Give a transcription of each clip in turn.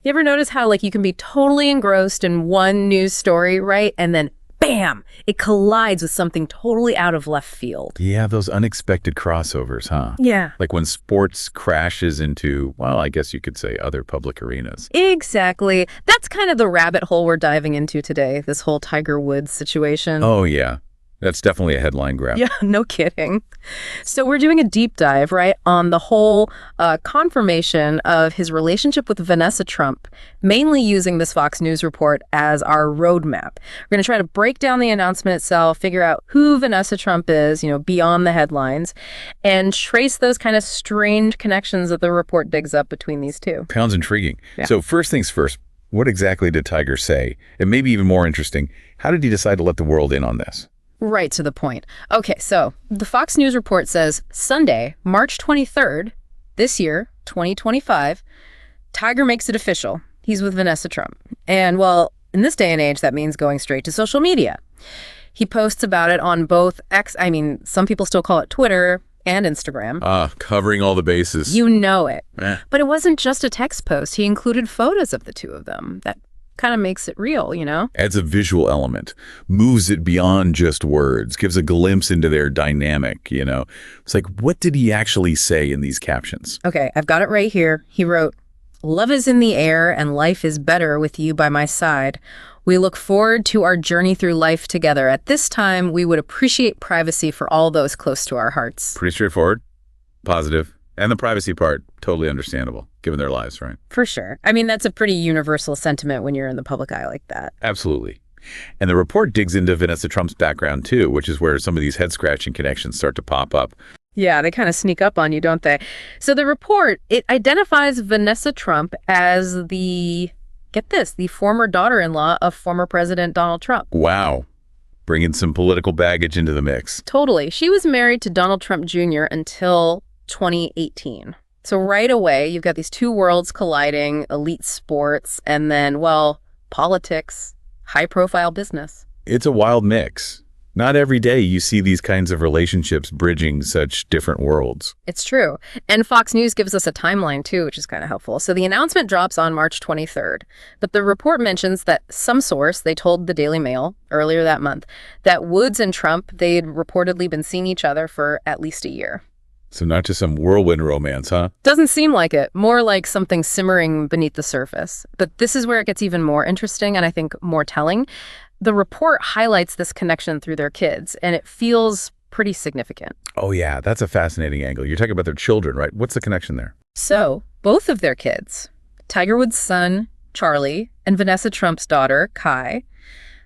You ever notice how, like, you can be totally engrossed in one news story, right? And then, bam, it collides with something totally out of left field. Yeah, those unexpected crossovers, huh? Yeah. Like when sports crashes into, well, I guess you could say other public arenas. Exactly. That's kind of the rabbit hole we're diving into today, this whole Tiger Woods situation. Oh, yeah. That's definitely a headline grab. Yeah, no kidding. So we're doing a deep dive, right, on the whole confirmation of his relationship with Vanessa Trump, mainly using this Fox News report as our roadmap. We're going to try to break down the announcement itself, figure out who Vanessa Trump is, beyond the headlines, and trace those kind of strange connections that the report digs up between these two. Sounds intriguing. Yeah. So first things first, what exactly did Tiger say? And maybe even more interesting, how did he decide to let the world in on this? Right to the point. Okay, so the Fox News report says Sunday, March 23rd, this year, 2025, Tiger makes it official. He's with Vanessa Trump. And, well, in this day and age, that means going straight to social media. He posts about it on both some people still call it Twitter and Instagram. Covering all the bases. You know it. Eh. But it wasn't just a text post. He included photos of the two of them. That kind of makes it real, Adds a visual element, moves it beyond just words, gives a glimpse into their dynamic, It's like, what did he actually say in these captions? Okay, I've got it right here. He wrote, "Love is in the air and life is better with you by my side. We look forward to our journey through life together. At this time, we would appreciate privacy for all those close to our hearts." Pretty straightforward, positive, and the privacy part, totally understandable, given their lives, right? For sure. That's a pretty universal sentiment when you're in the public eye like that. Absolutely. And the report digs into Vanessa Trump's background, too, which is where some of these head-scratching connections start to pop up. Yeah, they kind of sneak up on you, don't they? So the report, it identifies Vanessa Trump as get this, the former daughter-in-law of former President Donald Trump. Wow. Bringing some political baggage into the mix. Totally. She was married to Donald Trump Jr. until 2018. So right away, you've got these two worlds colliding, elite sports, and then, well, politics, high-profile business. It's a wild mix. Not every day you see these kinds of relationships bridging such different worlds. It's true. And Fox News gives us a timeline, too, which is kind of helpful. So the announcement drops on March 23rd. But the report mentions that some source, they told the Daily Mail earlier that month, that Woods and Trump, they'd reportedly been seeing each other for at least a year. So not just some whirlwind romance, huh? Doesn't seem like it. More like something simmering beneath the surface. But this is where it gets even more interesting and I think more telling. The report highlights this connection through their kids, and it feels pretty significant. Oh, yeah. That's a fascinating angle. You're talking about their children, right? What's the connection there? So, both of their kids, Tiger Woods' son, Charlie, and Vanessa Trump's daughter, Kai,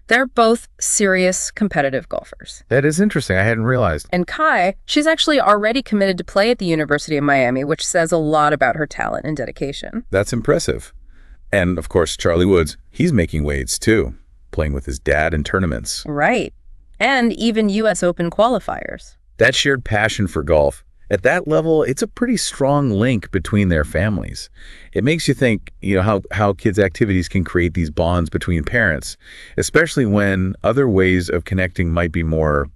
they're both serious competitive golfers. That is interesting. I hadn't realized. And Kai, she's actually already committed to play at the University of Miami, which says a lot about her talent and dedication. That's impressive. And, of course, Charlie Woods, he's making waves, too, playing with his dad in tournaments. Right. And even U.S. Open qualifiers. That shared passion for golf, at that level, it's a pretty strong link between their families. It makes you think, how kids' activities can create these bonds between parents, especially when other ways of connecting might be more,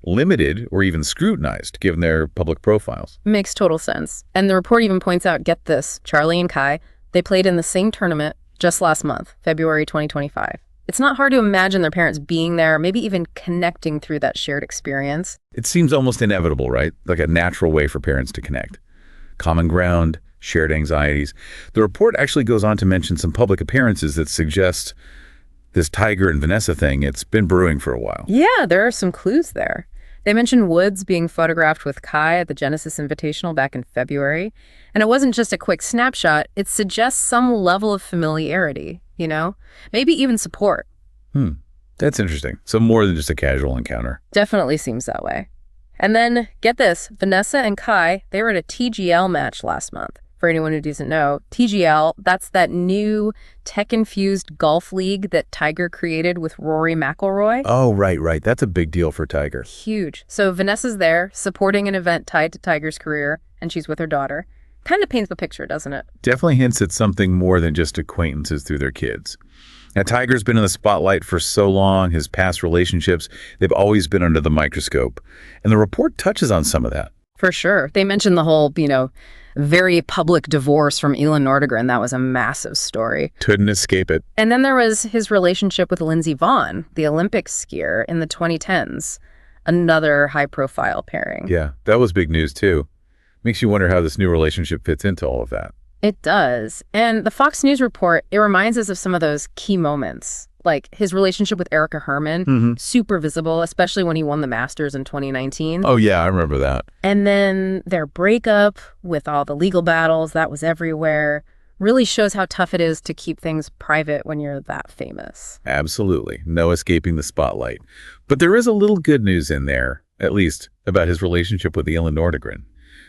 limited or even scrutinized, given their public profiles. Makes total sense. And the report even points out, get this, Charlie and Kai, they played in the same tournament just last month, February 2025. It's not hard to imagine their parents being there, maybe even connecting through that shared experience. It seems almost inevitable, right? Like a natural way for parents to connect. Common ground, shared anxieties. The report actually goes on to mention some public appearances that suggest this Tiger and Vanessa thing, it's been brewing for a while. Yeah, there are some clues there. They mentioned Woods being photographed with Kai at the Genesis Invitational back in February. And it wasn't just a quick snapshot. It suggests some level of familiarity, maybe even support. That's interesting. So more than just a casual encounter. Definitely seems that way. And then, get this, Vanessa and Kai, they were at a TGL match last month. For anyone who doesn't know, TGL, that's that new tech-infused golf league that Tiger created with Rory McIlroy. Oh, right. That's a big deal for Tiger. Huge. So Vanessa's there, supporting an event tied to Tiger's career, and she's with her daughter. Kind of paints the picture, doesn't it? Definitely hints at something more than just acquaintances through their kids. Now, Tiger's been in the spotlight for so long. His past relationships, they've always been under the microscope. And the report touches on some of that. For sure. They mentioned the whole, very public divorce from Elin Nordegren. That was a massive story. Couldn't escape it. And then there was his relationship with Lindsey Vonn, the Olympic skier, in the 2010s. Another high-profile pairing. Yeah, that was big news, too. Makes you wonder how this new relationship fits into all of that. It does. And the Fox News report, it reminds us of some of those key moments, like his relationship with Erica Herman, super visible, especially when he won the Masters in 2019. Oh, yeah, I remember that. And then their breakup with all the legal battles, that was everywhere. Really shows how tough it is to keep things private when you're that famous. Absolutely. No escaping the spotlight. But there is a little good news in there, at least, about his relationship with Elin Nordegren.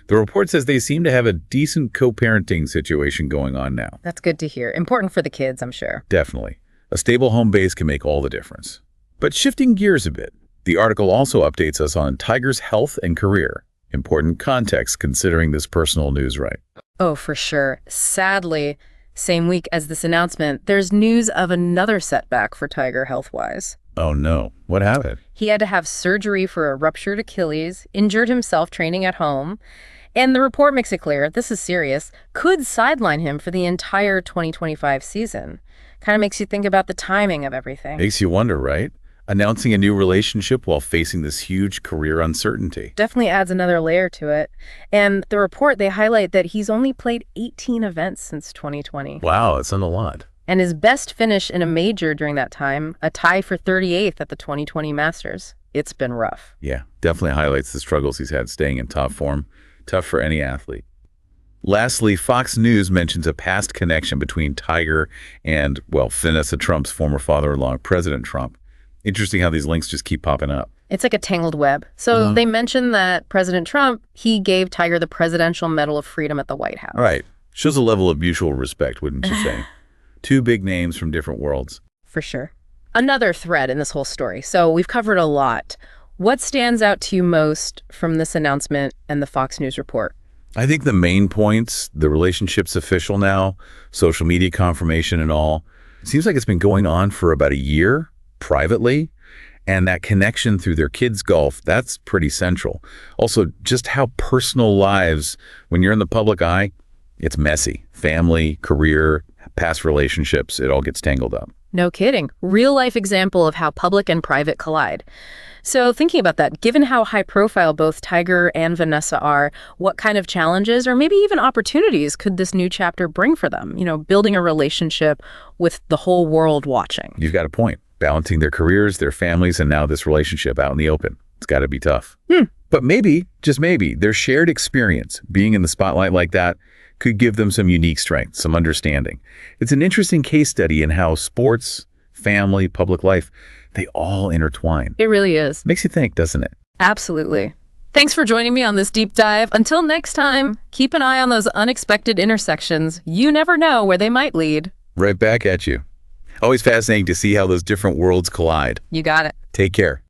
The report says they seem to have a decent co-parenting situation going on now. That's good to hear. Important for the kids, I'm sure. Definitely. A stable home base can make all the difference. But shifting gears a bit, the article also updates us on Tiger's health and career. Important context considering this personal news, right? Oh, for sure. Sadly, same week as this announcement, there's news of another setback for Tiger health-wise. Oh no, what happened? He had to have surgery for a ruptured Achilles, injured himself training at home, and the report makes it clear, this is serious, could sideline him for the entire 2025 season. Kind of makes you think about the timing of everything. Makes you wonder, right? Announcing a new relationship while facing this huge career uncertainty. Definitely adds another layer to it. And the report, they highlight that he's only played 18 events since 2020. Wow, that's not a lot. And his best finish in a major during that time, a tie for 38th at the 2020 Masters. It's been rough. Yeah, definitely highlights the struggles he's had staying in top form. Tough for any athlete. Lastly, Fox News mentions a past connection between Tiger and, well, Vanessa Trump's former father-in-law, President Trump. Interesting how these links just keep popping up. It's like a tangled web. So they mentioned that President Trump, he gave Tiger the Presidential Medal of Freedom at the White House. Right. Shows a level of mutual respect, wouldn't you say? Two big names from different worlds. For sure. Another thread in this whole story. So we've covered a lot. What stands out to you most from this announcement and the Fox News report? I think the main points, the relationship's official now, social media confirmation and all. It seems like it's been going on for about a year privately, and that connection through their kids' golf, that's pretty central. Also, just how personal lives, when you're in the public eye, it's messy. Family, career, past relationships, it all gets tangled up. No kidding. Real life example of how public and private collide. So thinking about that, given how high profile both Tiger and Vanessa are, what kind of challenges or maybe even opportunities could this new chapter bring for them? You know, building a relationship with the whole world watching. You've got a point. Balancing their careers, their families, and now this relationship out in the open. It's got to be tough. But maybe, just maybe, their shared experience, being in the spotlight like that, could give them some unique strength, some understanding. It's an interesting case study in how sports, family, public life, they all intertwine. It really is. Makes you think, doesn't it? Absolutely. Thanks for joining me on this deep dive. Until next time, keep an eye on those unexpected intersections. You never know where they might lead. Right back at you. Always fascinating to see how those different worlds collide. You got it. Take care.